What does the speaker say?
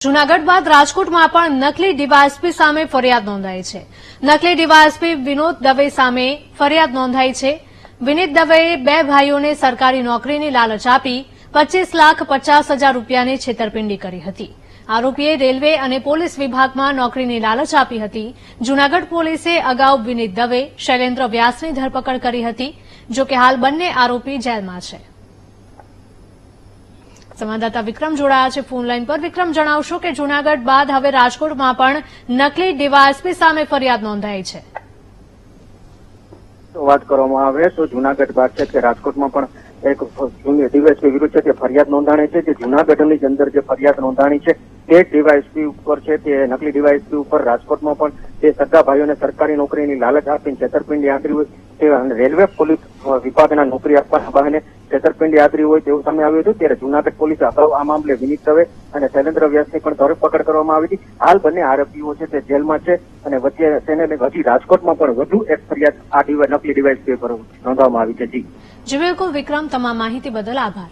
જૂનાગઢ બાદ રાજકોટમાં પણ નકલી ડીવાયએસપી સામે ફરિયાદ નોંધાઈ છે. નકલી ડીવાયએસપી વિનોદ દવે સામે ફરિયાદ નોંધાઈ છે. વિનીત દવેએ બે ભાઈઓને સરકારી નોકરીની લાલચ આપી 25,50,000 રૂપિયાની છેતરપિંડી કરી હતી. આરોપીએ રેલવે અને પોલીસ વિભાગમાં નોકરીની લાલચ આપી હતી. જૂનાગઢ પોલીસે અગાઉ વિનીત દવે, શૈલેન્દ્ર વ્યાસની ધરપકડ કરી હતી. જોકે હાલ બંને આરોપી જેલમાં છે. સંવાદદાતા વિક્રમ જોડાયા છે ફોન લાઈન પર. વિક્રમ, જણાવશો કે જૂનાગઢ બાદ હવે રાજકોટમાં પણ નકલી ડીવાયએસપી સામે ફરિયાદ નોંધાઈ છે. વાત કરવામાં આવે તો જૂનાગઢ બાદ છે કે રાજકોટમાં પણ એક ડીવાયએસપી વિરુદ્ધ છે તે ફરિયાદ નોંધાણી છે. જે જૂનાગઢની અંદર જે ફરિયાદ નોંધાણી છે તે ડીવાયએસપી ઉપર છે તે નકલી ડીવાયએસપી ઉપર રાજકોટમાં પણ તે સગા ભાઈઓને સરકારી નોકરીની લાલચ આપીને છેતરપિંડી આદરી હોય તે રેલવે પોલીસ વિભાગના નોકરી આપવાના બહાને છેતરપિંડી આદરી હોય તેવું સામે આવ્યું હતું. ત્યારે જૂનાગઢ પોલીસે અગાઉ આ મામલે વિનીત દવે અને શૈલેન્દ્ર વ્યાસની પણ ધરપકડ કરવામાં આવી હતી. હાલ બંને આરોપીઓ છે તે જેલમાં છે અને વચ્ચે તેને હજી રાજકોટમાં પણ વધુ એક ફરિયાદ આ નકલી ડીવાયએસપી પર નોંધવામાં આવી છે. જી બિલકુલ વિક્રમ, તમામ માહિતી બદલ આભાર.